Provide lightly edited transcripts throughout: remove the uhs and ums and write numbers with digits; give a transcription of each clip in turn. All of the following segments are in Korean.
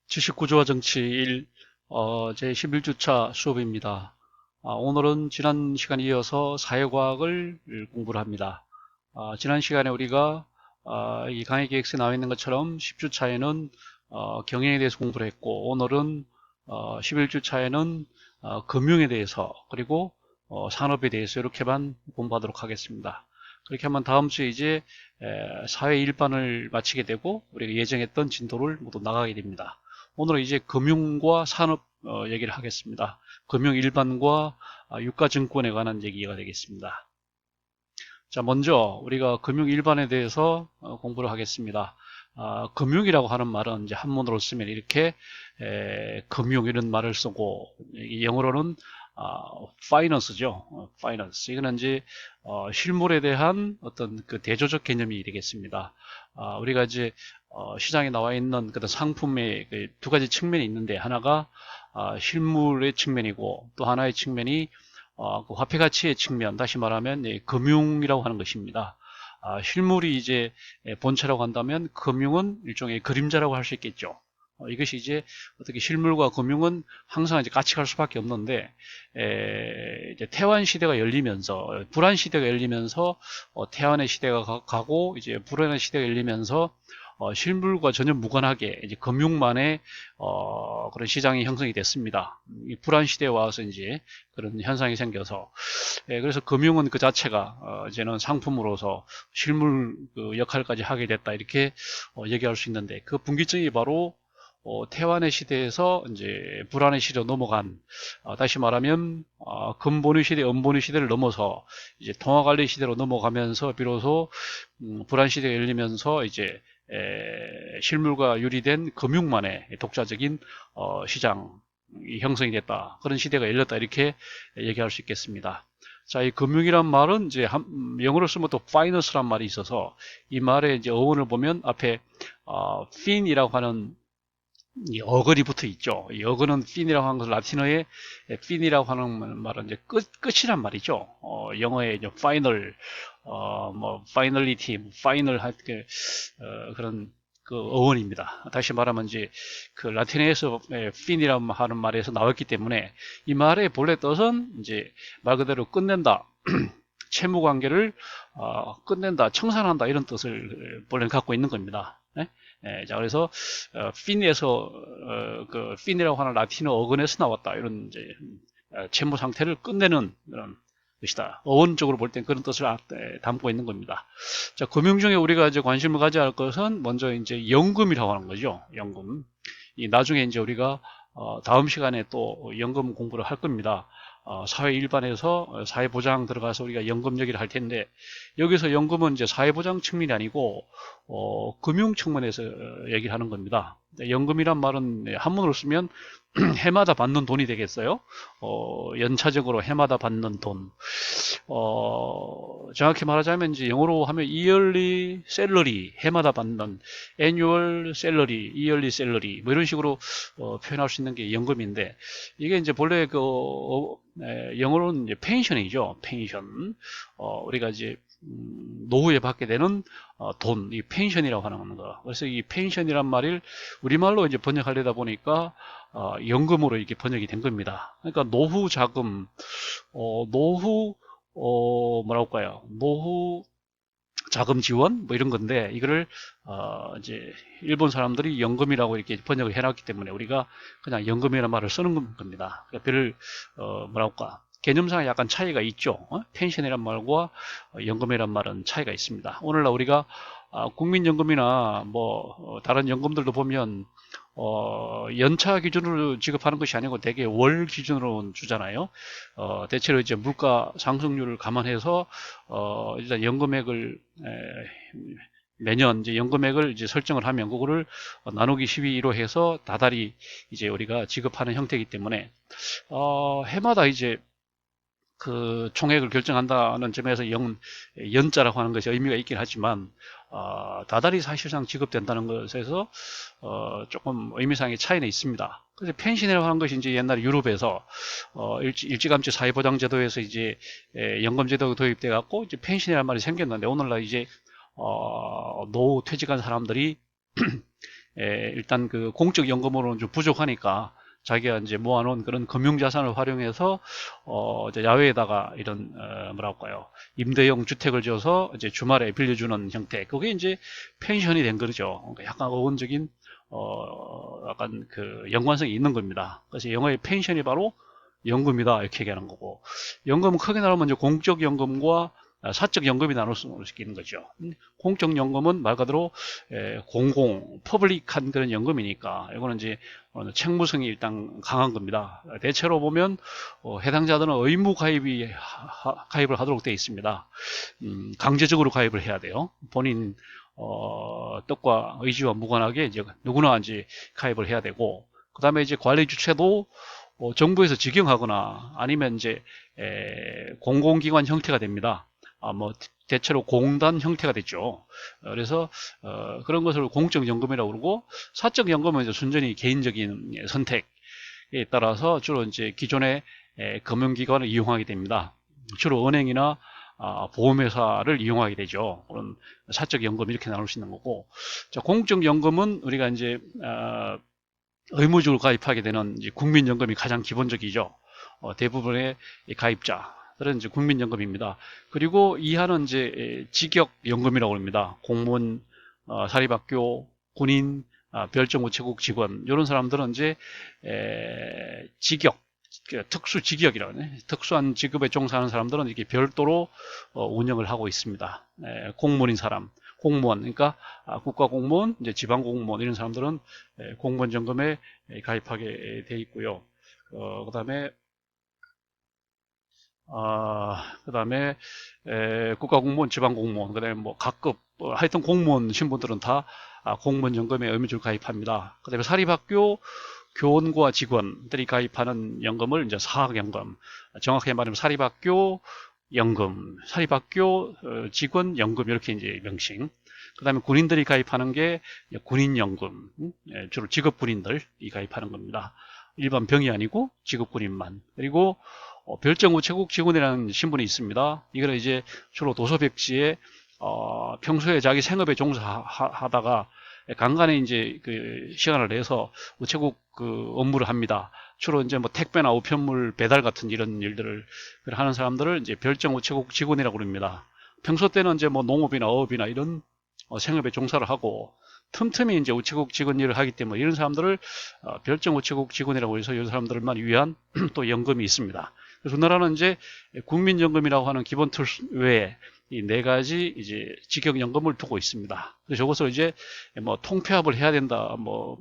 주식구조와 정치 1, 제 11주차 수업입니다. 오늘은 지난 시간에 이어서 사회과학을 공부를 합니다. 지난 시간에 우리가 이 강의 계획서에 나와 있는 것처럼 10주차에는 경영에 대해서 공부를 했고, 오늘은 11주차에는 금융에 대해서, 그리고 산업에 대해서 이렇게만 공부하도록 하겠습니다. 그렇게 하면 다음 주에 이제 사회 일반을 마치게 되고 우리가 예정했던 진도를 모두 나가게 됩니다. 오늘은 이제 금융과 산업 얘기를 하겠습니다. 금융 일반과 유가증권에 관한 얘기가 되겠습니다. 자, 먼저 우리가 금융 일반에 대해서 공부를 하겠습니다. 금융이라고 하는 말은 이제 한문으로 쓰면 이렇게 금융 이런 말을 쓰고, 영어로는 파이낸스죠. 파이낸스. 이거는 이제 실물에 대한 어떤 그 대조적 개념이 되겠습니다. 우리가 이제 시장에 나와 있는 그런 상품의 그두 가지 측면이 있는데, 하나가 실물의 측면이고, 또 하나의 측면이 그 화폐 가치의 측면, 다시 말하면 금융이라고 하는 것입니다. 실물이 이제 본체라고 한다면 금융은 일종의 그림자라고 할 수 있겠죠. 이것이 이제 어떻게 실물과 금융은 항상 이제 같이 갈 수밖에 없는데, 이제 태환 시대가 열리면서, 불안 시대가 열리면서 태환의 시대가 가고, 이제 불안의 시대가 열리면서 실물과 전혀 무관하게 이제 금융만의 그런 시장이 형성이 됐습니다. 이 불안 시대에 와서 이제 그런 현상이 생겨서, 그래서 금융은 그 자체가 이제는 상품으로서 실물 그 역할까지 하게 됐다, 이렇게 얘기할 수 있는데, 그 분기점이 바로 태환의 시대에서 이제 불안의 시대로 넘어간, 다시 말하면 금본의 시대, 은본의 시대를 넘어서 이제 통화관리 시대로 넘어가면서 비로소 불안 시대가 열리면서 이제 실물과 유리된 금융만의 독자적인 시장이 형성이 됐다, 그런 시대가 열렸다, 이렇게 얘기할 수 있겠습니다. 자, 이 금융이란 말은 이제 영어로 쓰면 또 파이낸스란 말이 있어서, 이 말의 이제 어원을 보면 앞에 fin이라고 하는 이 어근이 붙어 있죠. 이 어근은 fin이라고 하는 것은 라틴어의 fin이라고 하는 말은 이제 끝이란 말이죠. 영어의 이제 final, 뭐 finality, final 할 때 그런 그 어원입니다. 다시 말하면 이제 그 라틴어에서 fin이라고 하는 말에서 나왔기 때문에, 이 말의 본래 뜻은 이제 말 그대로 끝낸다, 채무 관계를 끝낸다, 청산한다, 이런 뜻을 본래 갖고 있는 겁니다. 네? 자, 그래서 fin에서 그 fin이라고 하는 라틴어 어근에서 나왔다, 이런 이제 채무 상태를 끝내는 그런 것이다. 어원적으로 볼 땐 그런 뜻을 담고 있는 겁니다. 자, 금융 중에 우리가 이제 관심을 가져야 할 것은 먼저 이제 연금이라고 하는 거죠. 연금. 이 나중에 이제 우리가 다음 시간에 또 연금 공부를 할 겁니다. 사회 일반에서 사회보장 들어가서 우리가 연금 얘기를 할 텐데, 여기서 연금은 이제 사회보장 측면이 아니고 금융 측면에서 얘기를 하는 겁니다. 연금이란 말은 한문으로 쓰면 해마다 받는 돈이 되겠어요. 연차적으로 해마다 받는 돈. 정확히 말하자면 이제 영어로 하면 yearly salary, 해마다 받는 annual salary, yearly salary, 뭐 이런 식으로 표현할 수 있는 게 연금인데, 이게 이제 본래 그 영어로는 이제 펜션이죠. 펜션. 우리가 이제 노후에 받게 되는 돈, 이 펜션이라고 하는 거. 그래서 이 펜션이란 말을 우리말로 이제 번역하려다 보니까 연금으로 이렇게 번역이 된 겁니다. 그러니까 노후 자금, 노후 뭐라고 할까요? 노후 자금 지원 뭐 이런 건데, 이거를 이제 일본 사람들이 연금이라고 이렇게 번역을 해놨기 때문에 우리가 그냥 연금이라는 말을 쓰는 겁니다. 그러니까 별 뭐라고 할까, 개념상에 약간 차이가 있죠. 펜션이란 말과 연금이란 말은 차이가 있습니다. 오늘날 우리가 국민연금이나 뭐 다른 연금들도 보면 연차 기준으로 지급하는 것이 아니고 대개 월 기준으로 주잖아요. 대체로 이제 물가 상승률을 감안해서 일단 연금액을 매년 이제 연금액을 이제 설정을 하면 그거를 나누기 12로 해서 다달이 이제 우리가 지급하는 형태이기 때문에 해마다 이제 그 총액을 결정한다는 점에서 연자라고 하는 것이 의미가 있긴 하지만, 다달이 사실상 지급된다는 것에서 조금 의미상의 차이는 있습니다. 그래서 펜션이라고 하는 것이 이제 옛날 유럽에서 일찌감치 사회보장제도에서 이제 연금제도가 도입돼 갖고 이제 펜션이라는 말이 생겼는데, 오늘날 이제 노후 퇴직한 사람들이 일단 그 공적 연금으로는 좀 부족하니까 자기가 이제 모아놓은 그런 금융자산을 활용해서 이제 야외에다가 이런 뭐랄까요, 임대용 주택을 지어서 이제 주말에 빌려주는 형태, 그게 이제 펜션이 된 거죠. 그러니까 약간 어원적인 약간 그 연관성이 있는 겁니다. 그래서 영어의 펜션이 바로 연금이다 이렇게 얘기하는 거고, 연금은 크게 나누면 이제 공적 연금과 사적 연금이 나눌 수 있는 거죠. 공적 연금은 말 그대로 공공, 퍼블릭한 그런 연금이니까 이거는 이제 책무성이 일단 강한 겁니다. 대체로 보면 해당자들은 의무 가입을 하도록 되어 있습니다. 강제적으로 가입을 해야 돼요. 본인 뜻과 의지와 무관하게 이제 누구나 이제 가입을 해야 되고, 그 다음에 이제 관리 주체도 정부에서 직영하거나 아니면 이제 공공기관 형태가 됩니다. 뭐 대체로 공단 형태가 됐죠. 그래서 그런 것을 공적연금이라고 그러고, 사적연금은 이제 순전히 개인적인 선택에 따라서 주로 이제 기존의 금융기관을 이용하게 됩니다. 주로 은행이나 보험회사를 이용하게 되죠. 그런 사적연금 이렇게 나눌 수 있는 거고, 자, 공적연금은 우리가 이제 의무적으로 가입하게 되는 이제 국민연금이 가장 기본적이죠. 대부분의 가입자들은 이제 국민연금입니다. 그리고 이하는 이제 직역연금이라고 합니다. 공무원, 사립학교, 군인, 별정우체국 직원, 이런 사람들은 이제 직역, 특수 직역이라고 하네. 특수한 직업에 종사하는 사람들은 이렇게 별도로 운영을 하고 있습니다. 공무원인 사람, 공무원, 그러니까 국가공무원, 이제 지방공무원 이런 사람들은 공무원연금에 가입하게 돼 있고요. 그다음에 그다음에 국가공무원, 지방공무원, 그다음에 뭐 각급 하여튼 공무원 신분들은 다 공무원연금에 의무적으로 가입합니다. 그다음에 사립학교 교원과 직원들이 가입하는 연금을 이제 사학연금, 정확하게 말하면 사립학교 연금, 사립학교 직원 연금 이렇게 이제 명칭. 그다음에 군인들이 가입하는 게 군인연금, 주로 직업 군인들이 가입하는 겁니다. 일반 병이 아니고 직업 군인만. 그리고 별정우체국 직원이라는 신분이 있습니다. 이거는 이제 주로 도서백지에 평소에 자기 생업에 종사하다가 간간히 이제 그 시간을 내서 우체국 그 업무를 합니다. 주로 이제 뭐 택배나 우편물 배달 같은 이런 일들을 하는 사람들을 이제 별정우체국 직원이라고 합니다. 평소 때는 이제 뭐 농업이나 어업이나 이런 생업에 종사를 하고, 틈틈이 이제 우체국 직원 일을 하기 때문에 이런 사람들을 별정 우체국 직원이라고 해서 이런 사람들만 위한 또 연금이 있습니다. 그래서 우리나라는 이제 국민연금이라고 하는 기본 틀 외에 이 네 가지 이제 직역연금을 두고 있습니다. 그래서 저것을 이제 뭐 통폐합을 해야 된다, 뭐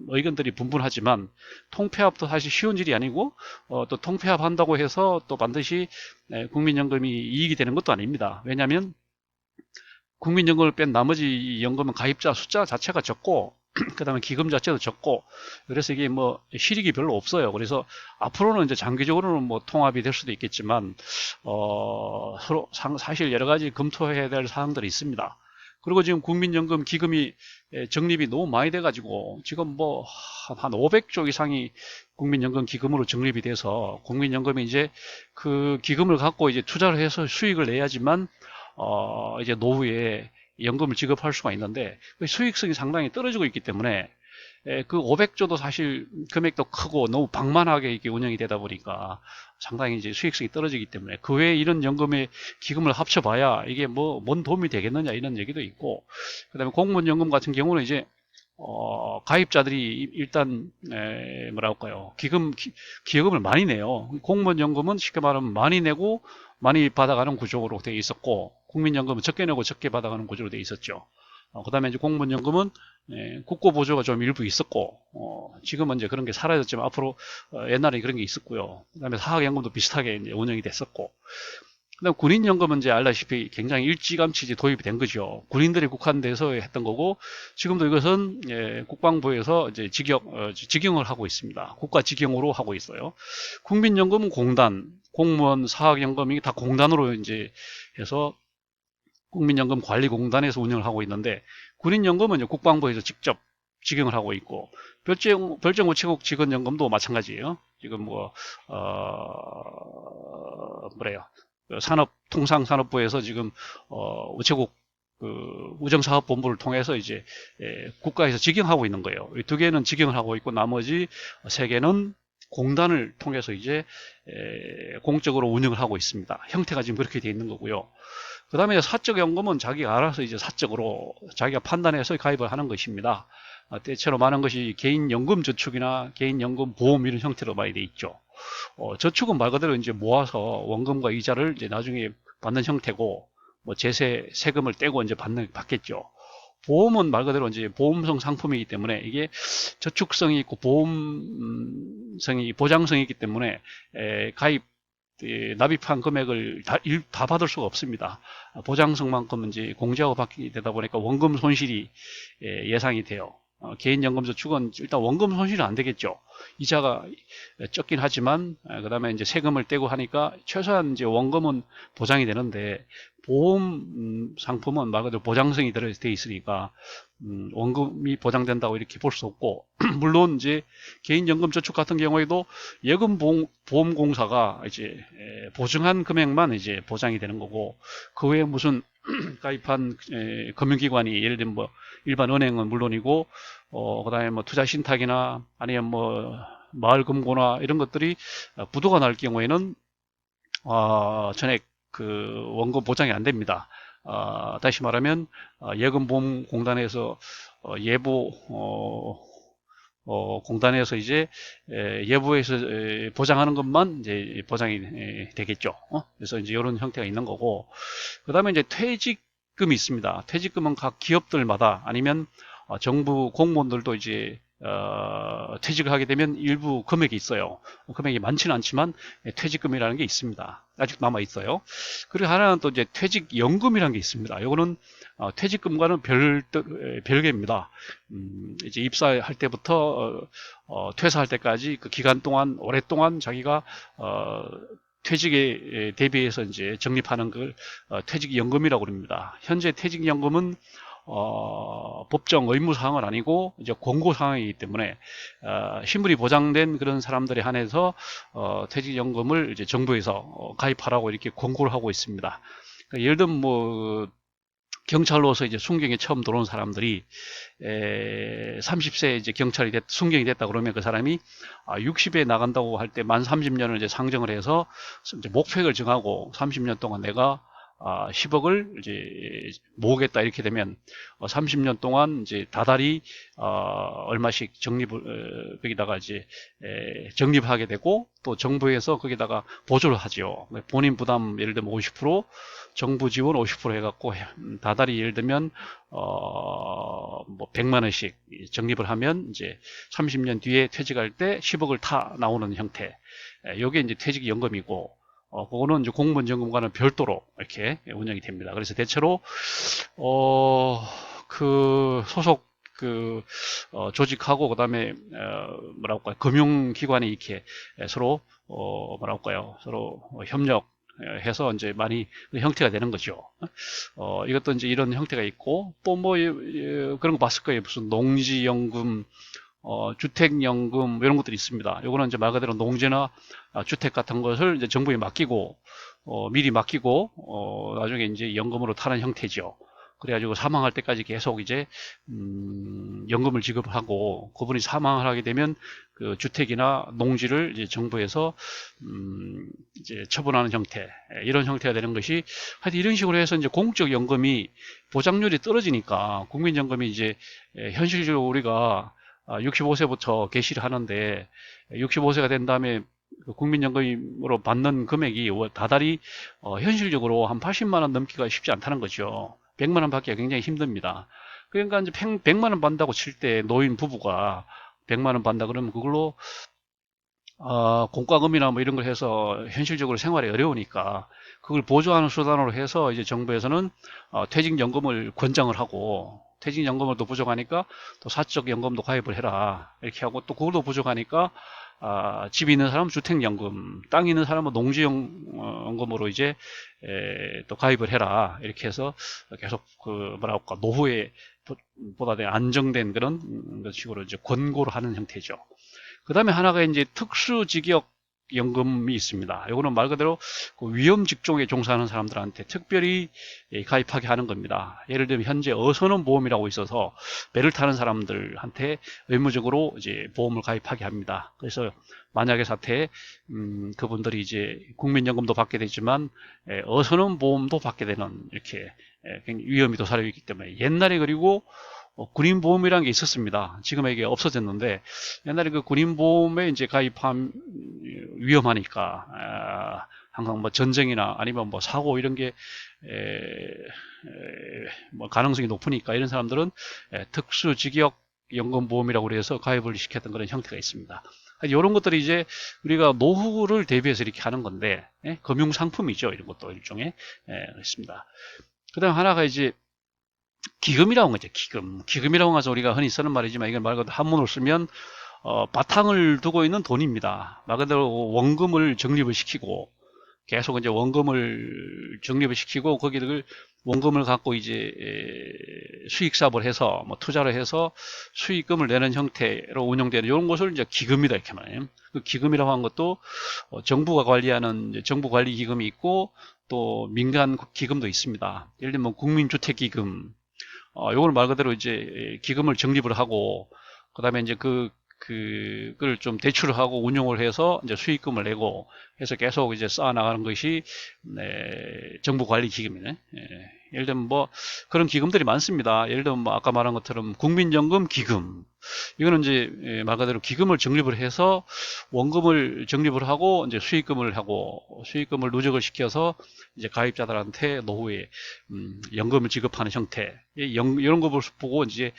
의견들이 분분하지만, 통폐합도 사실 쉬운 일이 아니고 또 통폐합한다고 해서 또 반드시 국민연금이 이익이 되는 것도 아닙니다. 왜냐하면 국민연금을 뺀 나머지 연금은 가입자 숫자 자체가 적고 그 다음에 기금 자체도 적고, 그래서 이게 뭐 실익이 별로 없어요. 그래서 앞으로는 이제 장기적으로는 뭐 통합이 될 수도 있겠지만 서로 사실 여러 가지 검토해야 될 사항들이 있습니다. 그리고 지금 국민연금 기금이 적립이 너무 많이 돼가지고 지금 뭐 한 500조 이상이 국민연금 기금으로 적립이 돼서, 국민연금이 이제 그 기금을 갖고 이제 투자를 해서 수익을 내야지만 이제 노후에 연금을 지급할 수가 있는데, 그 수익성이 상당히 떨어지고 있기 때문에 그 500조도 사실 금액도 크고 너무 방만하게 이렇게 운영이 되다 보니까 상당히 이제 수익성이 떨어지기 때문에, 그 외에 이런 연금의 기금을 합쳐봐야 이게 뭐 뭔 도움이 되겠느냐 이런 얘기도 있고, 그다음에 공무원연금 같은 경우는 이제 가입자들이 일단 뭐랄까요, 기금을 많이 내요. 공무원연금은 쉽게 말하면 많이 내고 많이 받아가는 구조로 되어 있었고, 국민연금은 적게 내고 적게 받아가는 구조로 되어 있었죠. 그 다음에 이제 공무원연금은 국고보조가 좀 일부 있었고, 지금은 이제 그런 게 사라졌지만 앞으로 옛날에 그런 게 있었고요. 그 다음에 사학연금도 비슷하게 이제 운영이 됐었고, 그다음 군인연금은 이제 알다시피 굉장히 일찌감치 이제 도입이 된 거죠. 군인들이 국한돼서 했던 거고, 지금도 이것은 국방부에서 이제 직영을 하고 있습니다. 국가 직영으로 하고 있어요. 국민연금은 공단, 공무원, 사학연금이 다 공단으로 이제 해서 국민연금 관리공단에서 운영을 하고 있는데, 군인연금은 이제 국방부에서 직접 직영을 하고 있고, 별정우체국 직원연금도 마찬가지예요. 지금 뭐 뭐래요? 산업통상산업부에서 지금 우체국 우정사업본부를 통해서 이제 국가에서 직영하고 있는 거예요. 이 두 개는 직영을 하고 있고 나머지 세 개는 공단을 통해서 이제 공적으로 운영을 하고 있습니다. 형태가 지금 그렇게 되어 있는 거고요. 그 다음에 사적연금은 자기가 알아서 이제 사적으로 자기가 판단해서 가입을 하는 것입니다. 때처럼 많은 것이 개인연금저축이나 개인연금보험 이런 형태로 많이 돼 있죠. 저축은 말 그대로 이제 모아서 원금과 이자를 이제 나중에 받는 형태고, 뭐 제세 세금을 떼고 이제 받겠죠. 보험은 말 그대로 이제 보험성 상품이기 때문에 이게 저축성이 있고 보험성이 보장성이 있기 때문에 가입 납입한 금액을 다 받을 수가 없습니다. 보장성만큼은 이제 공제하고 받게 되다 보니까 원금 손실이 예상이 돼요. 개인연금저축은 일단 원금 손실은 안 되겠죠. 이자가 적긴 하지만 그 다음에 이제 세금을 떼고 하니까 최소한 이제 원금은 보장이 되는데 보험 상품은 말 그대로 보장성이 되어 있으니까 원금이 보장된다고 이렇게 볼 수 없고 물론 이제 개인연금저축 같은 경우에도 예금보험공사가 이제 보증한 금액만 이제 보장이 되는 거고 그 외에 무슨 가입한 금융기관이 예를 들면 뭐 일반 은행은 물론이고 그다음에 뭐 투자신탁이나 아니면 뭐 마을금고나 이런 것들이 부도가 날 경우에는 전액 그 원금 보장이 안 됩니다. 다시 말하면 예금보험공단에서 예보 공단에서 이제 예보에서 보장하는 것만 이제 보장이 되겠죠. 그래서 이제 이런 형태가 있는 거고, 그 다음에 이제 퇴직금이 있습니다. 퇴직금은 각 기업들마다 아니면 정부 공무원들도 이제 퇴직을 하게 되면 일부 금액이 있어요. 금액이 많지는 않지만 퇴직금이라는 게 있습니다. 아직 남아 있어요. 그리고 하나는 또 이제 퇴직연금이라는 게 있습니다. 이거는 퇴직금과는 별개입니다. 이제 입사할 때부터 퇴사할 때까지 그 기간 동안 오랫동안 자기가 퇴직에 대비해서 이제 적립하는 걸 퇴직연금이라고 합니다. 현재 퇴직연금은 법정 의무 사항은 아니고 이제 권고 사항이기 때문에 신분이 보장된 그런 사람들에 한해서 퇴직연금을 이제 정부에서 가입하라고 이렇게 권고를 하고 있습니다. 그러니까 예를 들면 뭐 경찰로서 이제 순경에 처음 들어온 사람들이 30세 이제 경찰이 순경이 됐다 그러면 그 사람이 60에 나간다고 할 때 만 30년을 이제 상정을 해서 이제 목표액을 정하고 30년 동안 내가 10억을 이제 모으겠다 이렇게 되면 30년 동안 이제 다달이 얼마씩 적립을 거기다가 이제 적립하게 되고 또 정부에서 거기다가 보조를 하죠. 본인 부담 예를 들면 50%, 정부 지원 50% 해갖고 다달이 예를 들면 뭐 100만 원씩 적립을 하면 이제 30년 뒤에 퇴직할 때 10억을 타 나오는 형태. 요게 이제 퇴직연금이고. 그거는 이제 공무원연금과는 별도로 이렇게 운영이 됩니다. 그래서 대체로, 그 소속 조직하고, 그 다음에, 뭐랄까요, 금융기관이 이렇게 서로, 뭐랄까요, 서로 협력해서 이제 많이 형태가 되는 거죠. 이것도 이제 이런 형태가 있고, 또 뭐, 그런 거 봤을 거예요. 무슨 농지연금, 주택연금 이런 것들이 있습니다. 요거는 이제 말 그대로 농지나 주택 같은 것을 이제 정부에 맡기고 미리 맡기고 나중에 이제 연금으로 타는 형태죠. 그래가지고 사망할 때까지 계속 이제 연금을 지급하고 그분이 사망을 하게 되면 그 주택이나 농지를 이제 정부에서 이제 처분하는 형태 이런 형태가 되는 것이 하여튼 이런 식으로 해서 이제 공적 연금이 보장률이 떨어지니까 국민연금이 이제 현실적으로 우리가 65세부터 개시를 하는데 65세가 된 다음에 국민연금으로 받는 금액이 다달이 현실적으로 한 80만 원 넘기가 쉽지 않다는 거죠. 100만 원 받기가 굉장히 힘듭니다. 그러니까 이제 100만 원 받는다고 칠 때 노인 부부가 100만 원 받는다 그러면 그걸로 공과금이나 뭐 이런 걸 해서 현실적으로 생활이 어려우니까 그걸 보조하는 수단으로 해서 이제 정부에서는 퇴직연금을 권장을 하고 퇴직연금을 또 부족하니까 또 사적연금도 가입을 해라 이렇게 하고 또 그걸도 부족하니까 집이 있는 사람은 주택연금, 땅이 있는 사람은 농지연금으로 이제 또 가입을 해라 이렇게 해서 계속 그 뭐랄까 노후에 보다 안정된 그런 식으로 이제 권고를 하는 형태죠. 그 다음에 하나가 이제 특수직역 연금이 있습니다. 이거는 말 그대로 그 위험 직종에 종사하는 사람들한테 특별히 가입하게 하는 겁니다. 예를 들면 현재 어선원 보험이라고 있어서 배를 타는 사람들한테 의무적으로 이제 보험을 가입하게 합니다. 그래서 만약에 사태에 그분들이 이제 국민연금도 받게 되지만 어선원 보험도 받게 되는 이렇게 굉장히 위험이 도사리고 있기 때문에 옛날에 그리고 군인보험이라는 게 있었습니다. 지금 이게 없어졌는데 옛날에 그 군인보험에 이제 가입하면 위험하니까 항상 뭐 전쟁이나 아니면 뭐 사고 이런 게 뭐 가능성이 높으니까 이런 사람들은 특수직역 연금보험이라고 해서 가입을 시켰던 그런 형태가 있습니다. 이런 것들이 이제 우리가 노후를 대비해서 이렇게 하는 건데 금융상품이죠. 이런 것도 일종의 있습니다. 그 다음 하나가 이제 기금이라고 하죠. 기금이라고 해서 우리가 흔히 쓰는 말이지만 이건 말 그대로 한문으로 쓰면 바탕을 두고 있는 돈입니다. 말 그대로 원금을 적립을 시키고 계속 이제 원금을 적립을 시키고 거기를 원금을 갖고 이제 수익 사업을 해서 뭐 투자를 해서 수익금을 내는 형태로 운영되는 이런 것을 이제 기금이다 이렇게 말해요. 그 기금이라고 하는 것도 정부가 관리하는 정부 관리 기금이 있고 또 민간 기금도 있습니다. 예를 들면 국민주택기금 요걸 말 그대로 이제 기금을 적립을 하고, 그 다음에 이제 그걸 좀 대출을 하고 운용을 해서 이제 수익금을 내고 해서 계속 이제 쌓아나가는 것이, 정부 관리 기금이네. 예를 들면 뭐 그런 기금들이 많습니다. 예를 들면 뭐 아까 말한 것처럼 국민연금 기금. 이거는 이제 말 그대로 기금을 적립을 해서 원금을 적립을 하고 이제 수익금을 하고 수익금을 누적을 시켜서 이제 가입자들한테 노후에 연금을 지급하는 형태 이런 거 보고 이제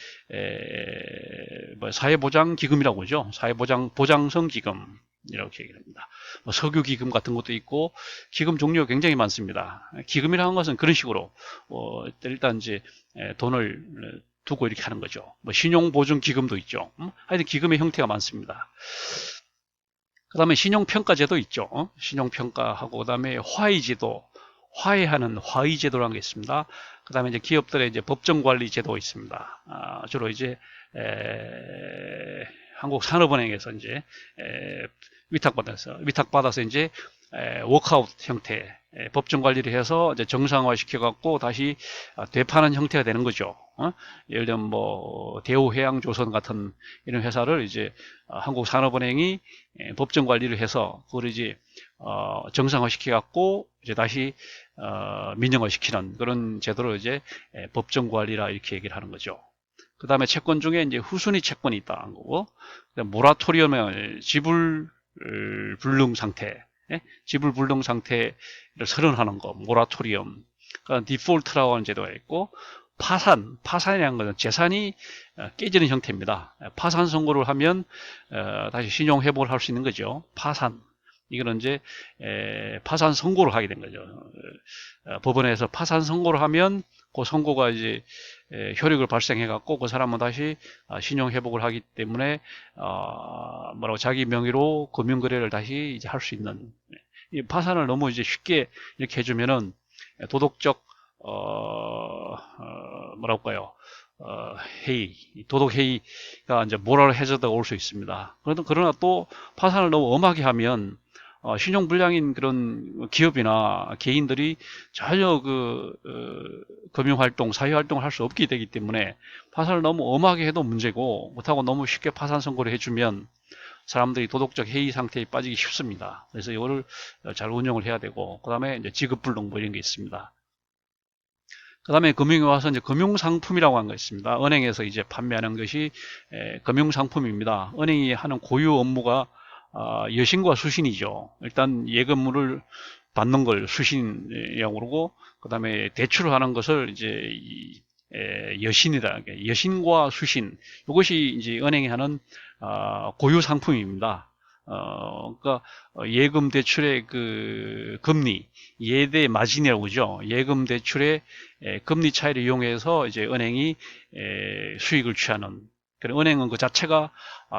뭐 사회보장기금이라고 하죠. 보장성 기금 이렇게 얘기를 합니다. 뭐 석유기금 같은 것도 있고 기금 종류가 굉장히 많습니다. 기금이라는 것은 그런 식으로 일단 이제 돈을 두고 이렇게 하는 거죠. 뭐 신용보증기금도 있죠. 하여튼 기금의 형태가 많습니다. 그 다음에 신용평가제도 있죠. 신용평가하고 그 다음에 화의제도, 화해하는 화의제도라는 게 있습니다. 그 다음에 이제 기업들의 이제 법정관리제도 있습니다. 주로 이제 한국산업은행에서 이제 위탁받아서 이제 워크아웃 형태 법정 관리를 해서 이제 정상화 시켜갖고 다시 되파는 형태가 되는 거죠. 예를 들면 뭐 대우해양조선 같은 이런 회사를 이제 한국산업은행이 법정 관리를 해서 그걸 이제 정상화 시켜갖고 이제 다시 민영화 시키는 그런 제도를 이제 법정 관리라 이렇게 얘기를 하는 거죠. 그 다음에 채권 중에 이제 후순위 채권이 있다는 거고, 모라토리엄의 지불 불능 상태, 지불 불능 상태를 선언하는 거, 모라토리엄. 그러니까 디폴트라고 하는 제도가 있고, 파산이라는 것은 재산이 깨지는 형태입니다. 파산 선고를 하면 다시 신용 회복을 할 수 있는 거죠. 파산. 이거는 이제 파산 선고를 하게 된 거죠. 법원에서 파산 선고를 하면 그 선고가 이제 효력을 발생해 갖고 그 사람은 다시 신용 회복을 하기 때문에 뭐라고 자기 명의로 금융 거래를 다시 이제 할 수 있는, 이 파산을 너무 이제 쉽게 이렇게 해주면은 도덕적 뭐랄까요, 도덕 해이가 이제 모럴 해저드가 올 수 있습니다. 그러나 또 파산을 너무 엄하게 하면 신용 불량인 그런 기업이나 개인들이 전혀 금융활동, 사회활동을 할 수 없게 되기 때문에 파산을 너무 엄하게 해도 문제고, 못하고 너무 쉽게 파산 선고를 해주면 사람들이 도덕적 해이 상태에 빠지기 쉽습니다. 그래서 이거를 잘 운영을 해야 되고, 그 다음에 이제 지급불능 뭐 이런 게 있습니다. 그 다음에 금융에 와서 이제 금융상품이라고 하는 거 있습니다. 은행에서 이제 판매하는 것이 금융상품입니다. 은행이 하는 고유 업무가 여신과 수신이죠. 일단 예금을 받는 걸 수신이라고 그러고, 그 다음에 대출을 하는 것을 이제 여신이다. 여신과 수신. 이것이 이제 은행이 하는 고유 상품입니다. 그러니까 예금 대출의 그 금리, 예대 마진이라고 그러죠. 예금 대출의 금리 차이를 이용해서 이제 은행이 수익을 취하는. 그러니까 은행은 그 자체가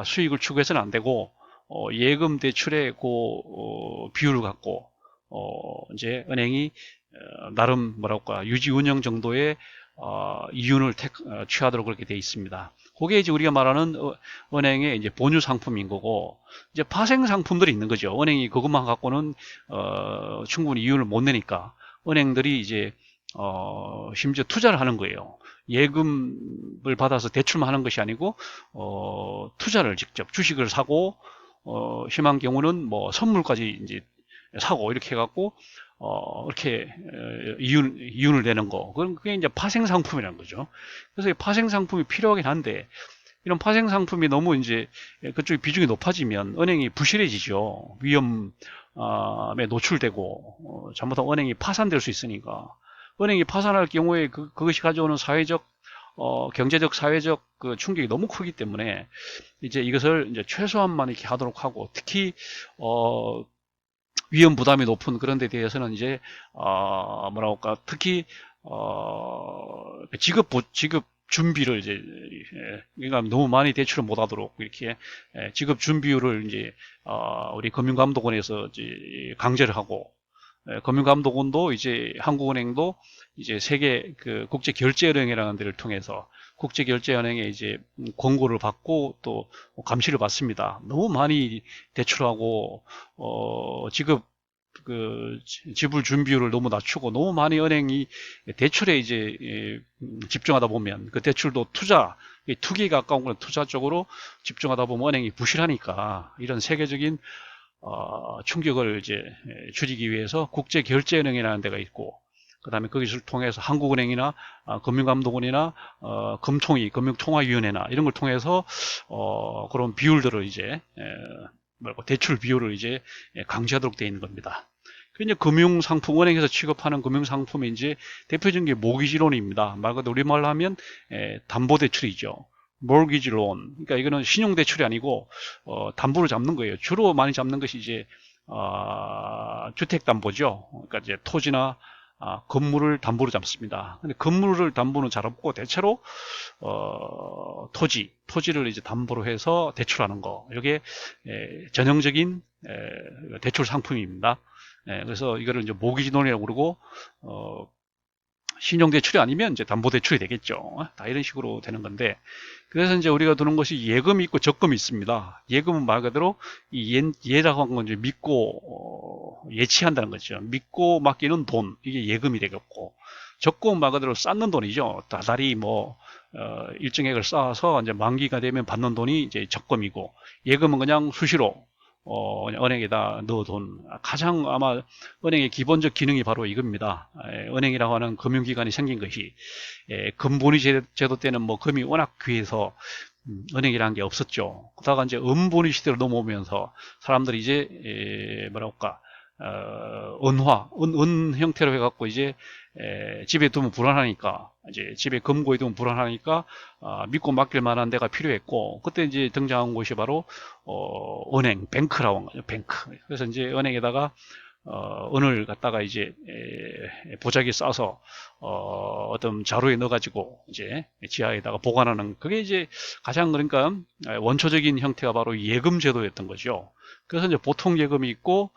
수익을 추구해서는 안 되고 예금 대출의 그 비율을 갖고 이제 은행이 나름 뭐랄까 유지 운영 정도의 이윤을 취하도록 그렇게 되어 있습니다. 그게 이제 우리가 말하는 은행의 이제 본유 상품인 거고, 이제 파생 상품들이 있는 거죠. 은행이 그것만 갖고는 충분히 이윤을 못 내니까 은행들이 이제 심지어 투자를 하는 거예요. 예금을 받아서 대출만 하는 것이 아니고 투자를 직접 주식을 사고 심한 경우는 뭐 선물까지 이제 사고 이렇게 해갖고 이렇게 이윤을 내는 거. 그게 이제 파생 상품이라는 거죠. 그래서 이 파생 상품이 필요하긴 한데 이런 파생 상품이 너무 이제 그쪽의 비중이 높아지면 은행이 부실해지죠. 위험에 노출되고 잘못하면 은행이 파산될 수 있으니까. 은행이 파산할 경우에 그것이 가져오는 사회적 경제적, 사회적 그 충격이 너무 크기 때문에 이제 이것을 이제 최소한만 이렇게 하도록 하고, 특히 위험 부담이 높은 그런 데 대해서는 이제 뭐라고 할까, 특히 지급 준비를 이제 그러니까 너무 많이 대출을 못 하도록 이렇게 지급 준비율을 이제 우리 금융감독원에서 이제 강제를 하고, 금융감독원도 이제 한국은행도 이제 세계 그 국제결제은행이라는 데를 통해서 국제결제은행에 이제 권고를 받고 또 감시를 받습니다. 너무 많이 대출하고 지불 준비율을 너무 낮추고 너무 많이 은행이 대출에 이제 집중하다 보면 그 대출도 투기에 가까운 건 투자 쪽으로 집중하다 보면 은행이 부실하니까 이런 세계적인 충격을 이제 줄이기 위해서 국제결제은행이라는 데가 있고, 그 다음에 거기를 통해서 한국은행이나 금융감독원이나 금융통화위원회나 이런 걸 통해서 그런 비율들을 이제 대출 비율을 이제 강제하도록 되어 있는 겁니다. 이제 금융상품, 은행에서 취급하는 금융상품이 이제 대표적인 게 모기지론입니다. 말 그대로 우리말로 하면 담보대출이죠. mortgage loan. 그러니까 이거는 신용대출이 아니고 담보를 잡는 거예요. 주로 많이 잡는 것이 이제 주택담보죠. 그러니까 이제 토지나 건물을 담보로 잡습니다. 근데 건물을 담보는 잘 없고 대체로 토지를 이제 담보로 해서 대출하는 거. 이게 전형적인 대출 상품입니다. 그래서 이거를 이제 모기지론이라고 그러고 신용대출이 아니면 이제 담보대출이 되겠죠. 다 이런 식으로 되는 건데, 그래서 이제 우리가 두는 것이 예금이 있고 적금이 있습니다. 예금은 말 그대로 예라고 한 건 이제 믿고 예치한다는 거죠. 믿고 맡기는 돈, 이게 예금이 되겠고, 적금은 말 그대로 쌓는 돈이죠. 다달이 뭐 일정액을 쌓아서 이제 만기가 되면 받는 돈이 이제 적금이고, 예금은 그냥 수시로 은행에다 넣어둔, 가장 아마 은행의 기본적 기능이 바로 이겁니다. 은행이라고 하는 금융기관이 생긴 것이 금본위 제도 때는 뭐 금이 워낙 귀해서 은행이라는 게 없었죠. 그러다가 이제 은본위 시대로 넘어오면서 사람들이 이제 뭐랄까 은 형태로 해갖고 이제 집에 두면 불안하니까, 이제 집에 금고에 두면 불안하니까 믿고 맡길 만한 데가 필요했고, 그때 이제 등장한 곳이 바로 은행, 뱅크라고 한 거죠. 뱅크. 그래서 이제 은행에다가 은을 갖다가 이제 보자기 싸서 어떤 자루에 넣어가지고 이제 지하에다가 보관하는, 그게 이제 가장 그러니까 원초적인 형태가 바로 예금 제도였던 거죠. 그래서 이제 보통 예금이 있고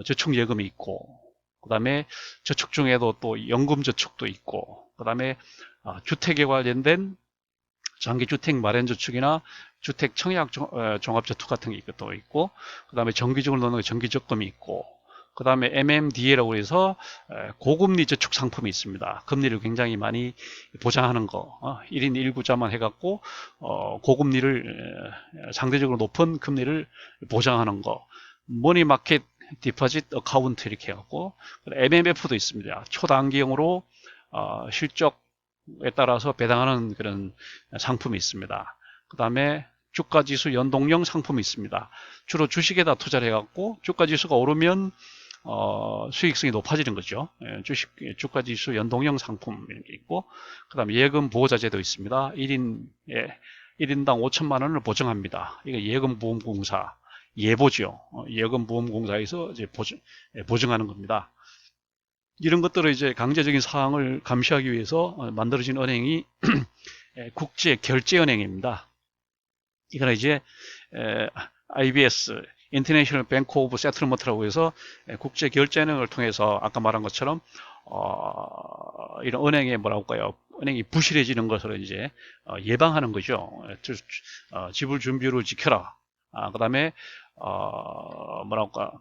저축 예금이 있고, 그 다음에 저축 중에도 또 연금 저축도 있고, 그 다음에 주택에 관련된 장기주택 마련저축이나 주택 청약 종합저축 같은 게 또 있고, 그 다음에 정기적으로 넣는 정기적금이 있고, 그 다음에 MMDA라고 해서 고금리 저축 상품이 있습니다. 금리를 굉장히 많이 보장하는 거, 1인 1구자만 해갖고 고금리를 상대적으로 높은 금리를 보장하는 거, 머니마켓 디포짓 어카운트 이렇게 해갖고, MMF도 있습니다. 초단기형으로 실적에 따라서 배당하는 그런 상품이 있습니다. 그 다음에 주가지수 연동형 상품이 있습니다. 주로 주식에다 투자를 해갖고 주가지수가 오르면 수익성이 높아지는 거죠. 주가지수 연동형 상품 이런 게 있고, 그 다음에 예금 보호자 제도 있습니다. 1인당 5천만 원을 보증합니다. 이거 예금보험공사 예보죠. 예금보험공사에서 이제 보증하는 겁니다. 이런 것들을 이제 강제적인 사항을 감시하기 위해서 만들어진 은행이 국제결제은행입니다. 이거는 이제 IBS, International Bank of Settlement라고 해서 국제결제은행을 통해서 아까 말한 것처럼 이런 은행의 뭐라고 할까요? 은행이 부실해지는 것을 이제 예방하는 거죠. 지불 준비율을 지켜라. 그다음에 뭐라고 할까?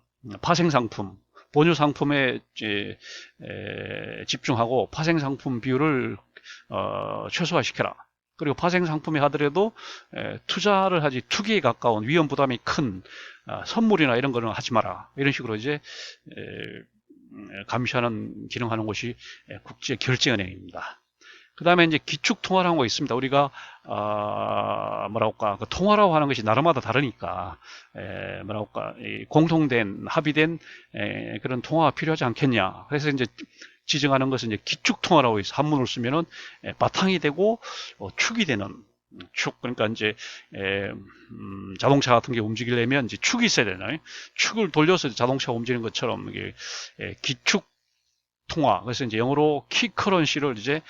파생 상품, 보조 상품에 이제 집중하고 파생 상품 비율을 최소화시켜라. 그리고 파생 상품이 하더라도 투자를 하지 투기에 가까운 위험 부담이 큰 선물이나 이런 거는 하지 마라. 이런 식으로 이제 감시하는 기능하는 곳이 국제결제은행입니다. 그 다음에 이제 기축통화라는 거 있습니다. 우리가 뭐라고 할까, 그 통화라고 하는 것이 나라마다 다르니까 뭐라고 할까, 공통된 합의된 그런 통화가 필요하지 않겠냐. 그래서 이제 지정하는 것은 이제 기축통화라고 해서 한문을 쓰면은 바탕이 되고 축이 되는 축. 그러니까 이제 자동차 같은 게 움직이려면 이제 축이 있어야 되나요? 축을 돌려서 자동차가 움직이는 것처럼 이게 기축 통화. 그래서 이제 영어로 키 커런시를 이제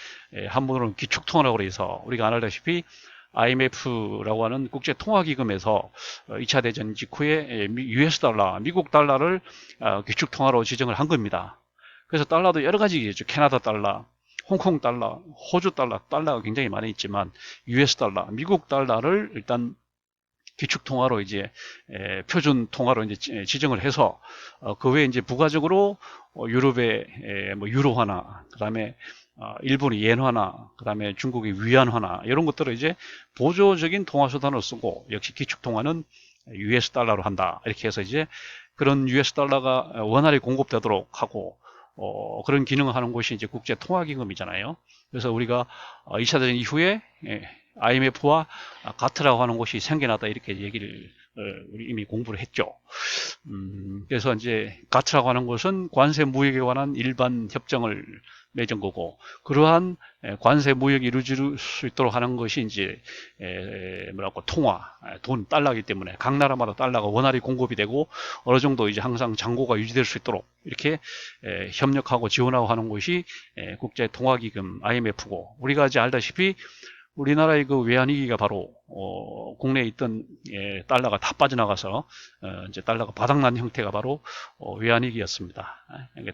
한문으로는 기축 통화라고 해서 우리가 알다시피 IMF라고 하는 국제 통화 기금에서 2차 대전 직후에 US 달러, 미국 달러를 기축 통화로 지정을 한 겁니다. 그래서 달러도 여러 가지 있죠. 캐나다 달러, 홍콩 달러, 호주 달러, 달러가 굉장히 많이 있지만 US 달러, 미국 달러를 일단 기축 통화로 이제 표준 통화로 이제 지정을 해서 그 외에 이제 부가적으로 유럽의 뭐 유로화나 그다음에 일본의 엔화나 그다음에 중국의 위안화나 이런 것들을 이제 보조적인 통화 수단으로 쓰고 역시 기축 통화는 US 달러로 한다. 이렇게 해서 이제 그런 US 달러가 원활히 공급되도록 하고 그런 기능을 하는 곳이 이제 국제통화기금이잖아요. 그래서 우리가 2차 대전 이후에 IMF와 가트라고 하는 곳이 생겨났다 이렇게 얘기를 우리 이미 공부를 했죠. 그래서 이제 가트라고 하는 것은 관세 무역에 관한 일반 협정을 맺은 거고 그러한 관세 무역이 이루어질 수 있도록 하는 것이 이제 뭐랄까 통화 돈 달러이기 때문에 각 나라마다 달러가 원활히 공급이 되고 어느 정도 이제 항상 잔고가 유지될 수 있도록 이렇게 협력하고 지원하고 하는 곳이 국제 통화기금 IMF고 우리가 이제 알다시피 우리나라의 그 외환위기가 바로 국내에 있던 달러가 다 빠져나가서 이제 달러가 바닥난 형태가 바로 외환위기였습니다.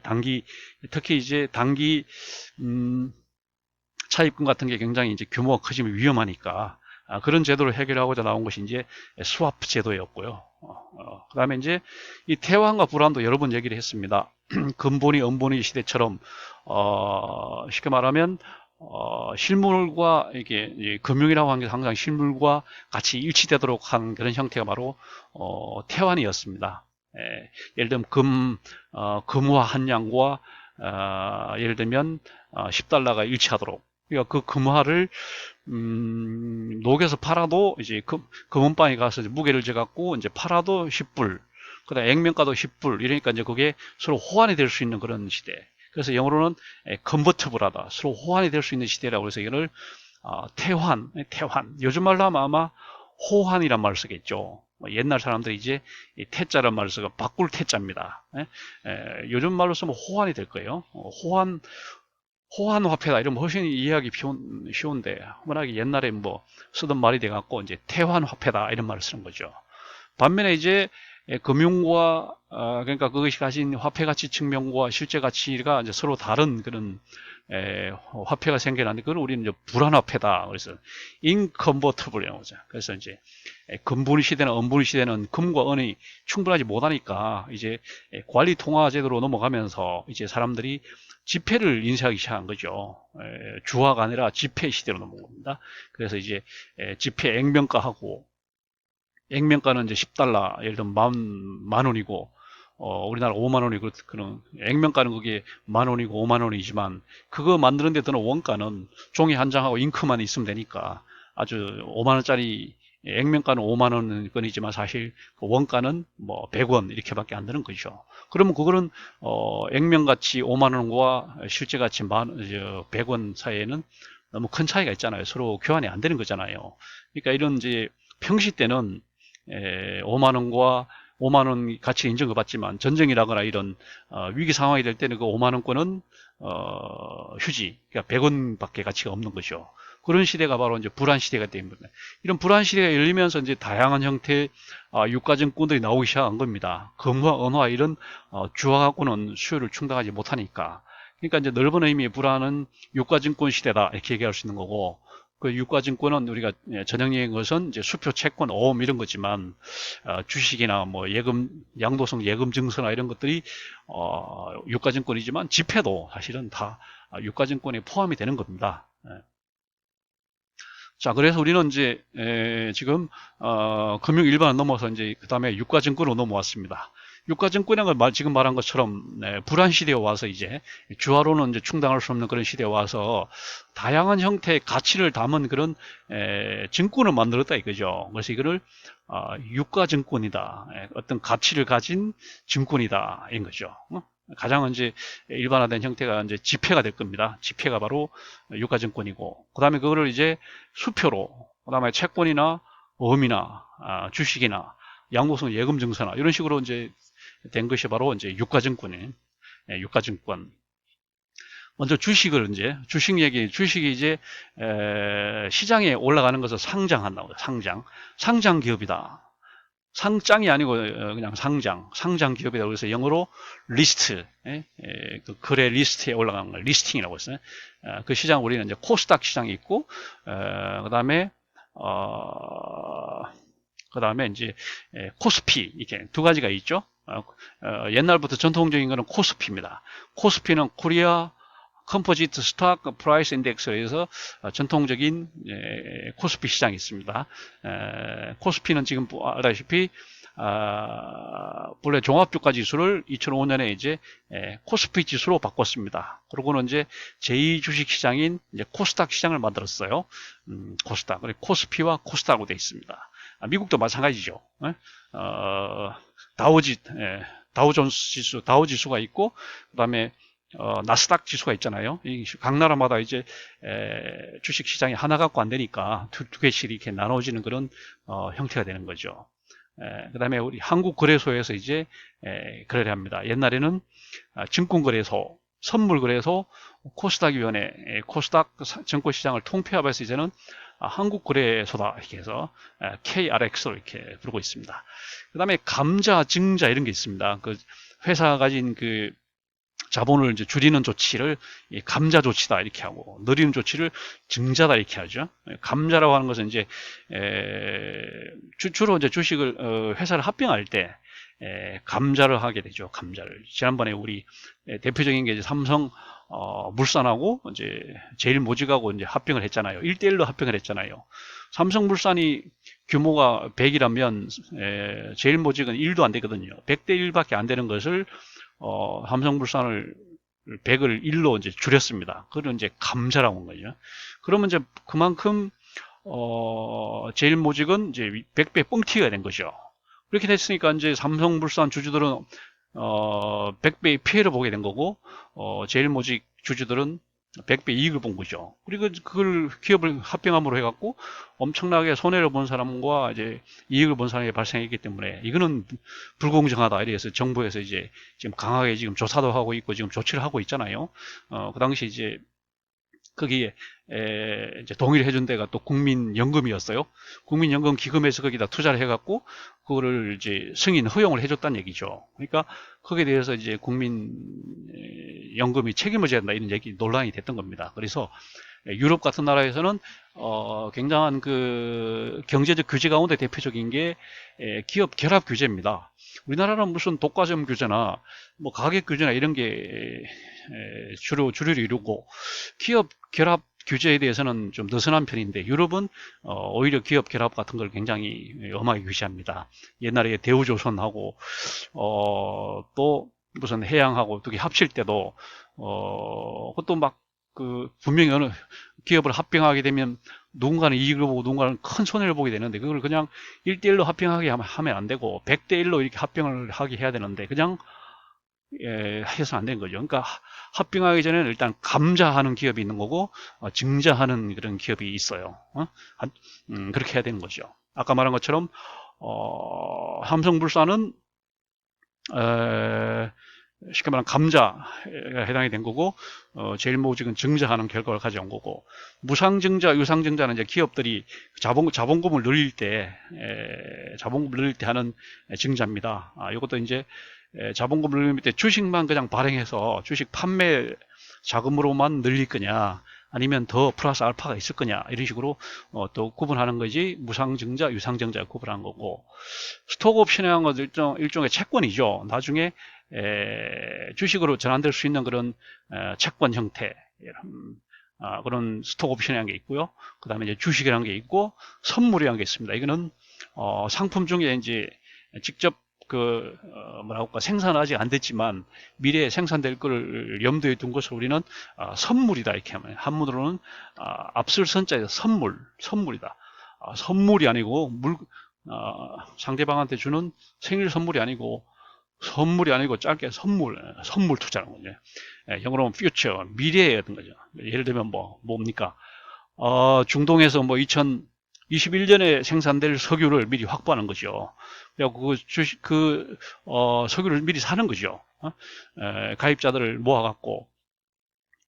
단기 특히 이제 단기 차입금 같은 게 굉장히 이제 규모가 커지면 위험하니까 그런 제도를 해결하고자 나온 것이 이제 스와프 제도였고요. 그다음에 이제 이 태환과 불환도 여러 번 얘기를 했습니다. 근본이 은본이 시대처럼 쉽게 말하면 실물과 이게 금융이라고 하는 게 항상 실물과 같이 일치되도록 한 그런 형태가 바로 태환이었습니다. 예를 들면 금화 한 양과 예를 들면 10달러가 일치하도록 그러니까 그 금화를 녹여서 팔아도 이제 금은방에 가서 무게를 재갖고 이제 팔아도 10불 그다음 액면가도 10불 이러니까 이제 그게 서로 호환이 될 수 있는 그런 시대. 그래서 영어로는 컨버터블하다. 서로 호환이 될 수 있는 시대라고 해서 이걸 태환. 요즘 말로 하면 아마 호환이란 말을 쓰겠죠. 옛날 사람들이 이제 태자란 말을 쓰고 바꿀 태자입니다. 요즘 말로 쓰면 호환이 될 거예요. 호환 화폐다 이러면 훨씬 이해하기 쉬운데 워낙에 옛날에 뭐 쓰던 말이 돼갖고 이제 태환 화폐다 이런 말을 쓰는 거죠. 반면에 이제 금융과 그러니까 그것이 가진 화폐 가치 측면과 실제 가치가 이제 서로 다른 그런 화폐가 생겨났는데 그걸 우리는 이제 불안화폐다. 그래서 인컨버터블이라고 하죠. 그래서 이제 금분위 시대나 은분위 시대는 금과 은이 충분하지 못하니까 이제 관리 통화 제도로 넘어가면서 이제 사람들이 지폐를 인쇄하기 시작한 거죠. 주화가 아니라 지폐 시대로 넘어온 겁니다. 그래서 이제 지폐 액면가하고 액면가는 이제 10달러, 예를 들면 만 원이고, 우리나라 5만 원이고, 그런, 액면가는 그게 만 원이고 5만 원이지만, 그거 만드는 데 드는 원가는 종이 한 장하고 잉크만 있으면 되니까, 아주 5만 원짜리, 액면가는 5만 원권이지만 사실 그 원가는 뭐 100원 이렇게밖에 안 되는 거죠. 그러면 그거는, 액면 가치 5만 원과 실제 가치 100원 사이에는 너무 큰 차이가 있잖아요. 서로 교환이 안 되는 거잖아요. 그러니까 이런 이제 평시 때는 5만 원과 5만 원 가치 인정을 받지만 전쟁이라거나 이런 위기 상황이 될 때는 그 5만 원권은 휴지, 그러니까 100원밖에 가치가 없는 거죠. 그런 시대가 바로 이제 불안 시대가 됩니다. 이런 불안 시대가 열리면서 이제 다양한 형태의 유가증권들이 나오기 시작한 겁니다. 금화, 은화 이런 주화 갖고는 수요를 충당하지 못하니까 그러니까 이제 넓은 의미의 불안은 유가증권 시대다 이렇게 얘기할 수 있는 거고, 그 유가증권은 우리가 전형 얘기한 것은 이제 수표, 채권, 어음 이런 거지만 주식이나 뭐 예금, 양도성 예금 증서나 이런 것들이 유가증권이지만 지폐도 사실은 다 유가증권에 포함이 되는 겁니다. 자, 그래서 우리는 이제 지금 금융 일반을 넘어서 이제 그 다음에 유가증권으로 넘어왔습니다. 유가증권이라는 걸 지금 말한 것처럼 불안 시대에 와서 이제 주화로는 이제 충당할 수 없는 그런 시대에 와서 다양한 형태의 가치를 담은 그런 증권을 만들었다 이거죠. 그래서 이거를 유가증권이다, 어떤 가치를 가진 증권이다 이런 거죠. 가장 이제 일반화된 형태가 이제 지폐가 될 겁니다. 지폐가 바로 유가증권이고, 그 다음에 그거를 이제 수표로, 그 다음에 채권이나 어음이나 주식이나 양도성 예금증서나 이런 식으로 이제 된 것이 바로 이제 유가증권이에요. 유가증권. 먼저 주식이 이제 시장에 올라가는 것을 상장한다고. 상장 기업이다. 상장이 아니고 그냥 상장 기업이라고 해서 영어로 리스트, 그 거래 리스트에 올라가는 걸 리스팅이라고 했어요. 그 시장 우리는 이제 코스닥 시장이 있고, 그다음에 이제 코스피 이렇게 두 가지가 있죠. 옛날부터 전통적인 거는 코스피입니다. 코스피는 코리아 컴포지트 스탁 프라이스 인덱스에서 전통적인 코스피 시장이 있습니다. 코스피는 지금 알다시피 본래 종합주가 지수를 2005년에 이제 코스피 지수로 바꿨습니다. 그러고는 이제 제2 주식 시장인 이제 코스닥 시장을 만들었어요. 코스닥. 그리고 코스피와 코스닥으로 되어 있습니다. 미국도 마찬가지죠. 다우존스 지수, 다우 지수가 있고, 그다음에 나스닥 지수가 있잖아요. 각 나라마다 이제 주식 시장이 하나 갖고 안 되니까 두 개씩 이렇게 나눠지는 그런 형태가 되는 거죠. 그 다음에 우리 한국거래소에서 이제 거래를 합니다. 옛날에는 증권거래소, 선물거래소, 코스닥위원회, 코스닥 증권시장을 통폐합해서 이제는 한국거래소다 이렇게 해서 KRX로 이렇게 부르고 있습니다. 그 다음에 감자, 증자 이런 게 있습니다. 그 회사가 가진 그 자본을 이제 줄이는 조치를 감자 조치다 이렇게 하고, 늘리는 조치를 증자다 이렇게 하죠. 감자라고 하는 것은 이제 주로 이제 주식을 회사를 합병할 때 감자를 하게 되죠. 감자를. 지난번에 우리 대표적인 게 이제 삼성 물산하고 이제 제일모직하고 이제 합병을 했잖아요. 1대1로 합병을 했잖아요. 삼성물산이 규모가 100이라면 제일모직은 1도 안 되거든요. 100대 1밖에 안 되는 것을 삼성물산을 100을 1로 이제 줄였습니다. 그걸 이제 감자라고 한 거죠. 그러면 이제 그만큼 제일모직은 이제 100배 뻥튀기가 된 거죠. 그렇게 됐으니까 이제 삼성물산 주주들은 100배의 피해를 보게 된 거고, 제일모직 주주들은 100배 이익을 본 거죠. 그리고 그걸 기업을 합병함으로 해갖고 엄청나게 손해를 본 사람과 이제 이익을 본 사람이 발생했기 때문에 이거는 불공정하다. 이래서 정부에서 이제 지금 강하게 지금 조사도 하고 있고 지금 조치를 하고 있잖아요. 그 당시 이제 거기에 이제 동의를 해준 데가 또 국민연금이었어요. 국민연금 기금에서 거기다 투자를 해갖고 그거를 이제 승인 허용을 해줬다는 얘기죠. 그러니까 거기에 대해서 이제 국민연금이 책임을 져야 한다 이런 얘기 논란이 됐던 겁니다. 그래서 유럽 같은 나라에서는 굉장한 그 경제적 규제 가운데 대표적인 게 기업 결합 규제입니다. 우리나라는 무슨 독과점 규제나 뭐 가격 규제나 이런 게 주류를 이루고, 기업 결합 규제에 대해서는 좀 느슨한 편인데 유럽은 오히려 기업 결합 같은 걸 굉장히 엄하게 규제합니다. 옛날에 대우조선하고 또 무슨 해양하고 두 개 합칠 때도 그것도 막 그 분명히 어느 기업을 합병하게 되면 누군가는 이익을 보고 누군가는 큰 손해를 보게 되는데, 그걸 그냥 1대1로 합병하게 하면 안 되고 100대1로 이렇게 합병을 하게 해야 되는데 그냥 해서는 안 되는 거죠. 그러니까 합병하기 전에는 일단 감자하는 기업이 있는 거고 증자하는 그런 기업이 있어요. 그렇게 해야 되는 거죠. 아까 말한 것처럼 삼성물산은 쉽게 말하면 감자에 해당이 된 거고, 제일모직은 증자하는 결과를 가져온 거고, 무상증자, 유상증자는 이제 기업들이 자본금을 늘릴 때 하는 증자입니다. 이것도 이제 자본금을 늘릴 때 주식만 그냥 발행해서 주식 판매 자금으로만 늘릴 거냐, 아니면 더 플러스 알파가 있을 거냐, 이런 식으로 또 구분하는 거지, 무상증자, 유상증자 구분하는 거고, 스톡 옵션이라는 것은 일종의 채권이죠. 나중에 주식으로 전환될 수 있는 그런 채권 형태, 그런 스톡 옵션이라는 게 있고요. 그 다음에 이제 주식이라는 게 있고, 선물이라는 게 있습니다. 이거는 상품 중에 이제 직접 뭐라고 할까, 생산은 아직 안 됐지만 미래에 생산될 것을 염두에 둔 것을 우리는 선물이다, 이렇게 하면, 한문으로는 앞설 선자에서 선물이다. 선물이 아니고 상대방한테 주는 생일 선물이 아니고, 짧게 선물 투자라는 거죠. 영어로는 future, 미래의 어떤 거죠. 예를 들면 뭡니까? 중동에서 2021년에 생산될 석유를 미리 확보하는 거죠. 그리고 석유를 미리 사는 거죠. 가입자들을 모아갖고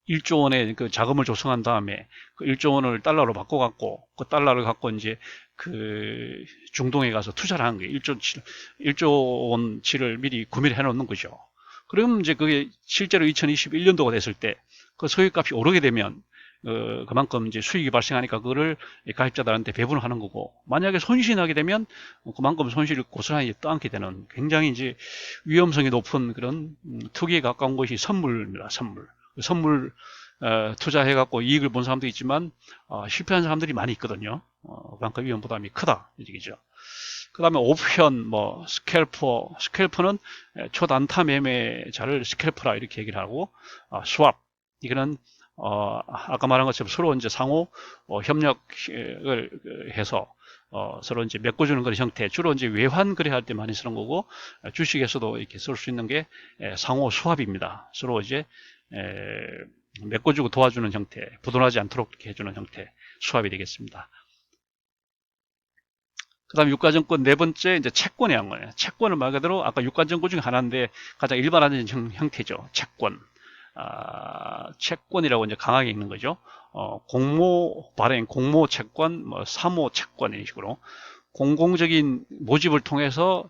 1조 원의 그 자금을 조성한 다음에 그 1조 원을 달러로 바꿔갖고 그 달러를 갖고 이제 그 중동에 가서 투자를 하는 거예요. 1조 원치를 미리 구매를 해놓는 거죠. 그럼 이제 그게 실제로 2021년도가 됐을 때 그 석유값이 오르게 되면 그만큼 이제 수익이 발생하니까 그거를 가입자들한테 배분을 하는 거고, 만약에 손실이 나게 되면 그만큼 손실을 고스란히 떠안게 되는 굉장히 이제 위험성이 높은 그런 투기에 가까운 것이 선물입니다. 선물 투자해갖고 이익을 본 사람도 있지만 실패한 사람들이 많이 있거든요. 그만큼 위험 부담이 크다, 이 얘기죠. 그 다음에 옵션, 스캘퍼는 초단타 매매자를 스캘퍼라 이렇게 얘기를 하고, 스왑, 이거는 아까 말한 것처럼 서로 이제 상호 협력을 해서 서로 이제 메꿔주는 그런 형태, 주로 이제 외환 거래할 때 많이 쓰는 거고, 주식에서도 이렇게 쓸 수 있는 게 상호 수합입니다. 서로 이제 메꿔주고 도와주는 형태, 부도나지 않도록 이렇게 해주는 형태, 수합이 되겠습니다. 그 다음에 유가증권 네 번째, 이제 채권이 한 거예요. 채권은 말 그대로 아까 유가증권 중에 하나인데 가장 일반화된 형태죠. 채권. 채권이라고 이제 강하게 읽는 거죠. 공모 발행, 공모 채권, 사모 채권, 이런 식으로. 공공적인 모집을 통해서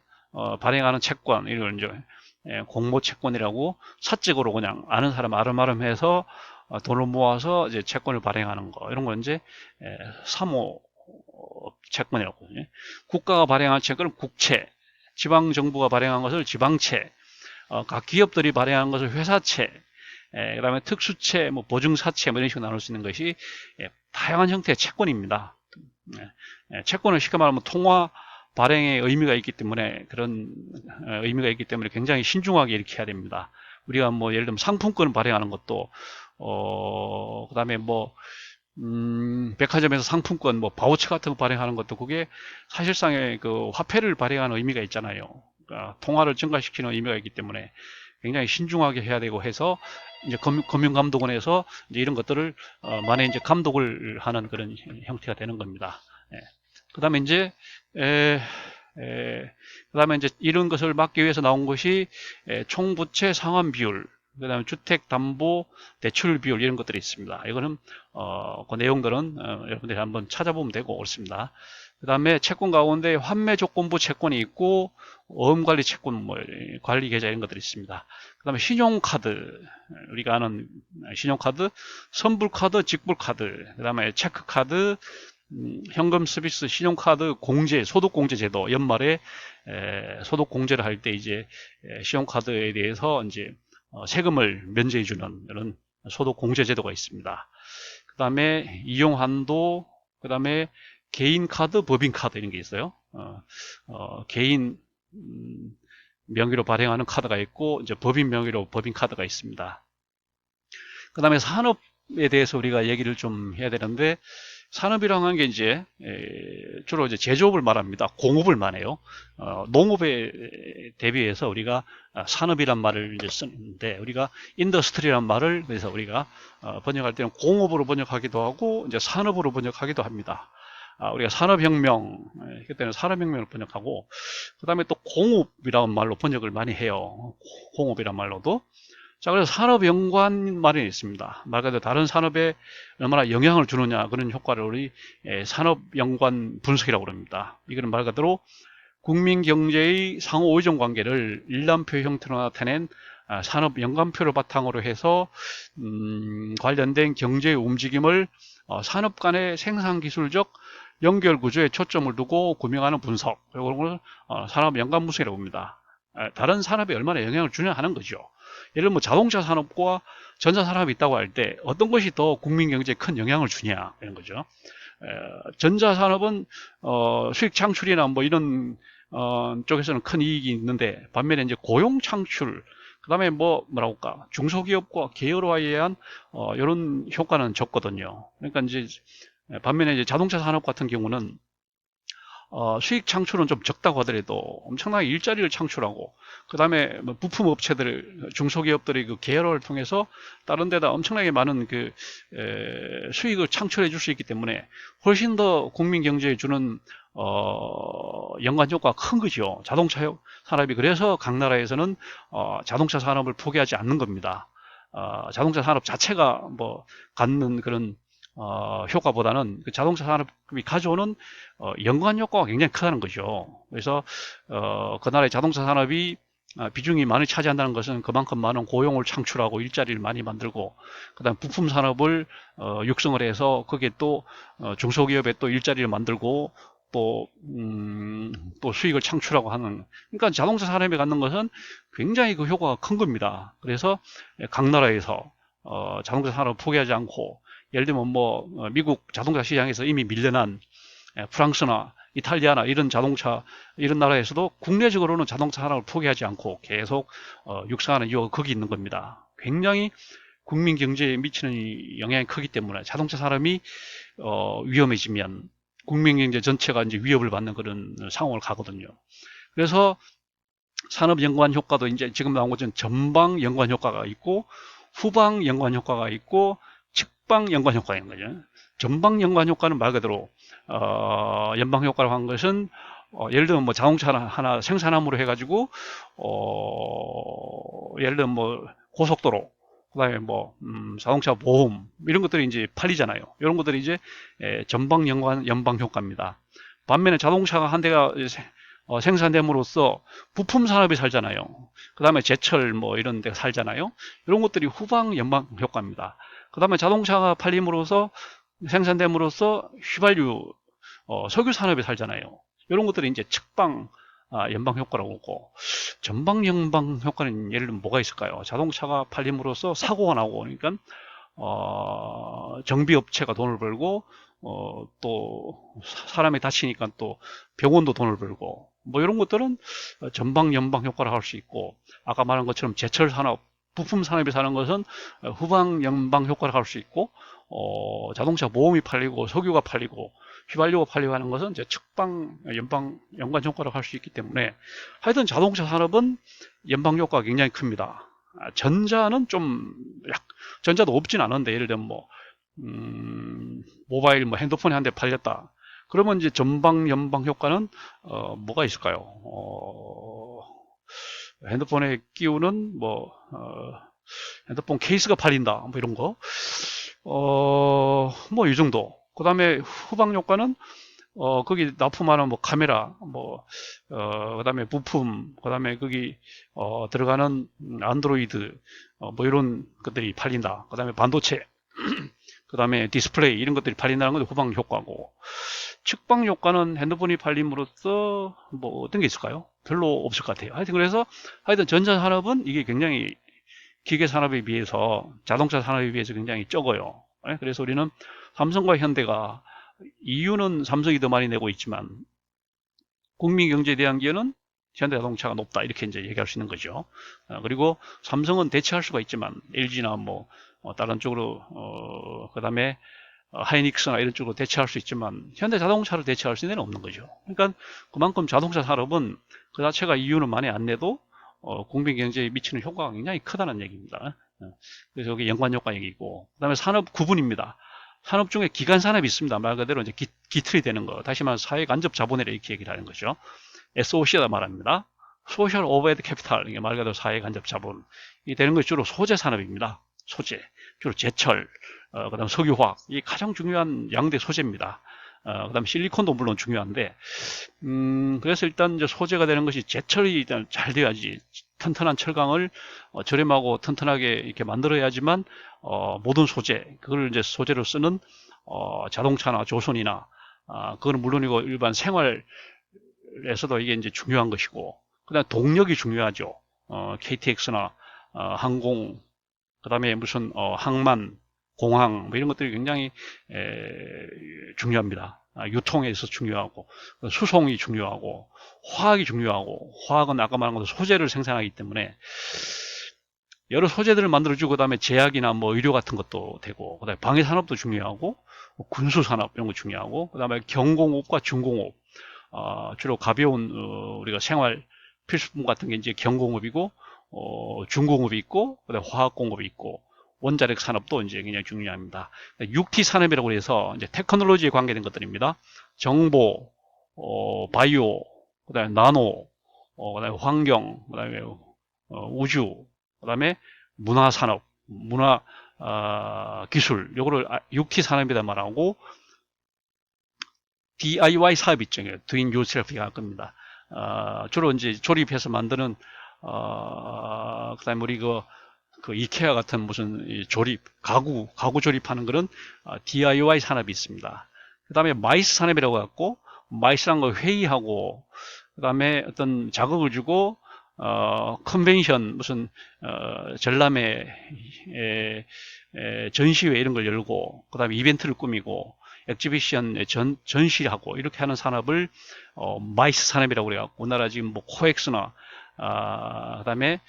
발행하는 채권, 이걸 이제 공모 채권이라고, 사적으로 그냥 아는 사람 아름아름해서 돈을 모아서 이제 채권을 발행하는 거, 이런 건 이제 사모 채권이라고 하거든요. 국가가 발행한 채권은 국채, 지방정부가 발행한 것을 지방채, 각 기업들이 발행한 것을 회사채, 그 다음에 특수채, 보증사채, 이런 식으로 나눌 수 있는 것이 다양한 형태의 채권입니다. 채권을 쉽게 말하면 통화 발행의 의미가 있기 때문에, 그런 의미가 있기 때문에 굉장히 신중하게 이렇게 해야 됩니다. 우리가 예를 들면 상품권을 발행하는 것도, 그 다음에 백화점에서 상품권, 바우처 같은 거 발행하는 것도 그게 사실상의 그 화폐를 발행하는 의미가 있잖아요. 그러니까 통화를 증가시키는 의미가 있기 때문에 굉장히 신중하게 해야 되고 해서, 이제 금융감독원에서 이제 이런 것들을 만에 이제 감독을 하는 그런 형태가 되는 겁니다. 그 다음에 이제 그다음에 이제 이런 것을 막기 위해서 나온 것이 총부채 상환 비율, 그 다음에 주택담보 대출 비율, 이런 것들이 있습니다. 이거는 그 내용들은 여러분들이 한번 찾아보면 되고 그렇습니다. 그 다음에 채권 가운데 환매 조건부 채권이 있고 어음관리 채권, 관리 계좌, 이런 것들이 있습니다. 그 다음에 신용카드, 우리가 아는 신용카드, 선불카드, 직불카드, 그 다음에 체크카드, 현금 서비스, 신용카드 공제, 소득공제 제도, 연말에 소득공제를 할 때 이제 신용카드에 대해서 이제 세금을 면제해주는 이런 소득공제 제도가 있습니다. 그 다음에 이용한도, 그 다음에 개인카드, 법인카드, 이런 게 있어요. 개인 명의로 발행하는 카드가 있고, 이제 법인 명의로 법인카드가 있습니다. 그 다음에 산업에 대해서 우리가 얘기를 좀 해야 되는데, 산업이라고 하는 게 이제 주로 이제 제조업을 말합니다. 공업을 말해요. 농업에 대비해서 우리가 산업이란 말을 이제 쓰는데, 우리가 인더스트리란 말을 그래서 우리가 번역할 때는 공업으로 번역하기도 하고 이제 산업으로 번역하기도 합니다. 우리가 산업혁명, 그때는 산업혁명을 번역하고, 그 다음에 또 공업이라는 말로 번역을 많이 해요. 공업이란 말로도. 자, 그래서 산업 연관 말이 있습니다. 말 그대로 다른 산업에 얼마나 영향을 주느냐, 그런 효과를 우리 산업 연관 분석이라고 합니다. 이거는 말 그대로 국민 경제의 상호 의존 관계를 일람표 형태로 나타낸 산업 연관표를 바탕으로 해서 관련된 경제의 움직임을 산업 간의 생산 기술적 연결 구조에 초점을 두고 구명하는 분석, 이걸 산업 연관 분석이라고 합니다. 다른 산업에 얼마나 영향을 주냐 하는 거죠. 예를 들면 자동차 산업과 전자 산업이 있다고 할 때 어떤 것이 더 국민 경제에 큰 영향을 주냐 이런 거죠. 전자 산업은 수익 창출이나 뭐 이런 쪽에서는 큰 이익이 있는데, 반면에 이제 고용 창출, 그 다음에 뭐라고 할까, 중소기업과 계열화에 의한 이런 효과는 적거든요. 그러니까 이제 반면에 이제 자동차 산업 같은 경우는 수익 창출은 좀 적다고 하더라도 엄청나게 일자리를 창출하고, 그 다음에 뭐 부품 업체들, 중소기업들의 그 계열화를 통해서 다른 데다 엄청나게 많은 그 수익을 창출해 줄 수 있기 때문에 훨씬 더 국민 경제에 주는 연관 효과가 큰 거죠. 자동차 산업이. 그래서 각 나라에서는 자동차 산업을 포기하지 않는 겁니다. 자동차 산업 자체가 뭐 갖는 그런 효과보다는 그 자동차 산업이 가져오는 연관 효과가 굉장히 크다는 거죠. 그래서 그 나라의 자동차 산업이 비중이 많이 차지한다는 것은 그만큼 많은 고용을 창출하고 일자리를 많이 만들고, 그다음 부품 산업을 육성을 해서 거기에 또 중소기업에 또 일자리를 만들고 또 수익을 창출하고 하는, 그러니까 자동차 산업에 갖는 것은 굉장히 그 효과가 큰 겁니다. 그래서 각 나라에서 자동차 산업을 포기하지 않고, 예를 들면 뭐 미국 자동차 시장에서 이미 밀려난 프랑스나 이탈리아나 이런 자동차 이런 나라에서도 국내적으로는 자동차 산업을 포기하지 않고 계속 육성하는 이유가 거기 있는 겁니다. 굉장히 국민 경제에 미치는 영향이 크기 때문에 자동차 산업이 위험해지면 국민 경제 전체가 이제 위협을 받는 그런 상황을 가거든요. 그래서 산업 연관 효과도 이제 지금 나온 것처럼 전방 연관 효과가 있고 후방 연관 효과가 있고 측방 연관 효과가 있는 거죠. 전방 연관 효과는 말 그대로 연방 효과라고 한 것은 예를 들면 뭐 자동차 하나 생산함으로 해가지고 예를 들면 뭐 고속도로, 그다음에 뭐 자동차 보험 이런 것들이 이제 팔리잖아요. 이런 것들이 이제 전방 연방 효과입니다. 반면에 자동차가 한 대가 생산됨으로써 부품 산업이 살잖아요. 그 다음에 제철 뭐 이런 데가 살잖아요. 이런 것들이 후방 연방 효과입니다. 그 다음에 자동차가 팔림으로써 생산됨으로써 휘발유 석유 산업이 살잖아요. 이런 것들이 이제 측방 연방 효과라고 하고, 전방 연방 효과는 예를 들면 뭐가 있을까요? 자동차가 팔림으로써 사고가 나고, 그러니까 정비업체가 돈을 벌고 또 사람이 다치니까 또 병원도 돈을 벌고, 뭐 이런 것들은 전방 연방 효과를 할 수 있고, 아까 말한 것처럼 제철 산업, 부품 산업이 사는 것은 후방 연방 효과를 할 수 있고, 자동차 보험이 팔리고 석유가 팔리고 휘발유가 팔리고 하는 것은 이제 측방 연방 연관 효과를 할 수 있기 때문에, 하여튼 자동차 산업은 연방 효과가 굉장히 큽니다. 전자는 전자도 없진 않은데, 예를 들면 뭐 모바일 뭐 핸드폰이 한 대 팔렸다. 그러면 이제 전방 연방 효과는 뭐가 있을까요? 핸드폰에 끼우는 뭐 핸드폰 케이스가 팔린다, 뭐 이런 거. 뭐 이 정도. 그 다음에 후방 효과는 거기 납품하는 뭐 카메라, 그 다음에 부품, 그 다음에 거기 들어가는 안드로이드, 뭐 이런 것들이 팔린다. 그 다음에 반도체, 그 다음에 디스플레이 이런 것들이 팔린다는 것도 후방 효과고, 측방 효과는 핸드폰이 팔림으로써 뭐 어떤 게 있을까요? 별로 없을 것 같아요. 하여튼 전자산업은 이게 굉장히 기계 산업에 비해서, 자동차 산업에 비해서 굉장히 적어요. 그래서 우리는 삼성과 현대가, 이유는 삼성이 더 많이 내고 있지만 국민 경제에 대한 기여는 현대자동차가 높다, 이렇게 이제 얘기할 수 있는 거죠. 그리고 삼성은 대체할 수가 있지만 LG나 뭐 다른 쪽으로 그다음에 하이닉스나 이런 쪽으로 대체할 수 있지만 현대자동차를 대체할 수 있는 데는 없는 거죠. 그러니까 그만큼 자동차 산업은 그 자체가 이유는 많이 안 내도 국민 경제에 미치는 효과가 굉장히 크다는 얘기입니다. 그래서 여기 연관 효과 얘기고, 그다음에 산업 구분입니다. 산업 중에 기간 산업이 있습니다. 말 그대로 이제 기틀이 되는 거, 다시 말해 사회 간접 자본이라 이렇게 얘기를 하는 거죠. SOC다 말합니다. 소셜 오버헤드 캐피탈, 이게 말 그대로 사회 간접 자본. 이 되는 것이 주로 소재 산업입니다. 소재, 주로 제철, 그다음 석유화학, 이 가장 중요한 양대 소재입니다. 그다음 실리콘도 물론 중요한데, 그래서 일단 이제 소재가 되는 것이 제철이 일단 잘 돼야지 튼튼한 철강을 저렴하고 튼튼하게 이렇게 만들어야지만 모든 소재, 그걸 이제 소재로 쓰는 자동차나 조선이나 그거는 물론이고 일반 생활에서도 이게 이제 중요한 것이고, 그다음 동력이 중요하죠. KTX나 항공, 그다음에 무슨 항만, 공항 뭐 이런 것들이 굉장히 중요합니다. 유통에서 중요하고 수송이 중요하고 화학이 중요하고, 화학은 아까 말한 것처럼 소재를 생산하기 때문에 여러 소재들을 만들어주고, 그다음에 제약이나 뭐 의료 같은 것도 되고, 그다음에 방위 산업도 중요하고, 군수 산업 이런 거 중요하고, 그다음에 경공업과 중공업, 주로 가벼운 우리가 생활 필수품 같은 게 이제 경공업이고, 중공업이 있고, 그다음에 화학공업이 있고, 원자력 산업도 이제 굉장히 중요합니다. 6T 산업이라고 해서 이제 테크놀로지에 관계된 것들입니다. 정보, 바이오, 그다음에 나노, 그다음에 환경, 그다음에 우주, 그다음에 문화 산업, 문화 기술, 요거를 6T 산업이다 말하고, DIY 사업 있죠. Doing Yourself가 겁니다. 주로 이제 조립해서 만드는, 그다음에 우리 그 이케아 같은 무슨 조립, 가구 조립하는 그런 DIY 산업이 있습니다. 그 다음에 마이스 산업이라고 해갖고, 마이스란 걸 회의하고, 그 다음에 어떤 자극을 주고, 컨벤션, 무슨, 전람회, 전시회 이런 걸 열고, 그 다음에 이벤트를 꾸미고, 엑지비션 전시하고, 이렇게 하는 산업을, 마이스 산업이라고 그래갖고, 우리나라 지금 뭐, 코엑스나, 그 다음에,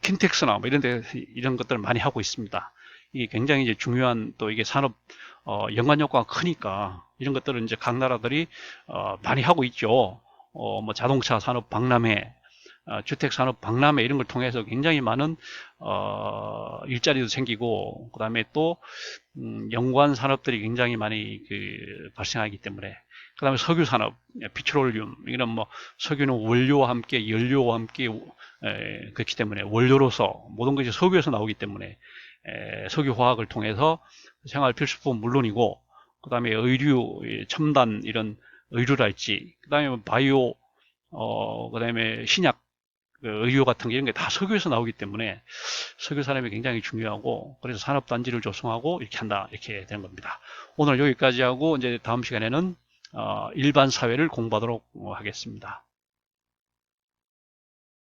킨텍스나 뭐 이런 것들을 많이 하고 있습니다. 이게 굉장히 이제 중요한, 또 이게 산업, 연관 효과가 크니까, 이런 것들을 이제 각 나라들이, 많이 하고 있죠. 뭐 자동차 산업 박람회, 주택 산업 박람회 이런 걸 통해서 굉장히 많은, 일자리도 생기고, 그 다음에 또, 연관 산업들이 굉장히 많이 발생하기 때문에, 그 다음에 석유 산업, 피트롤륨, 이런 뭐, 석유는 원료와 함께, 연료와 함께, 그렇기 때문에 원료로서, 모든 것이 석유에서 나오기 때문에, 석유화학을 통해서 생활 필수품 물론이고, 그 다음에 의류, 첨단, 이런 의류랄지, 그 다음에 바이오, 그 다음에 신약, 의료 같은 게 이런 게 다 석유에서 나오기 때문에 석유 산업이 굉장히 중요하고, 그래서 산업단지를 조성하고 이렇게 한다, 이렇게 되는 겁니다. 오늘 여기까지 하고, 이제 다음 시간에는 일반 사회를 공부하도록 하겠습니다.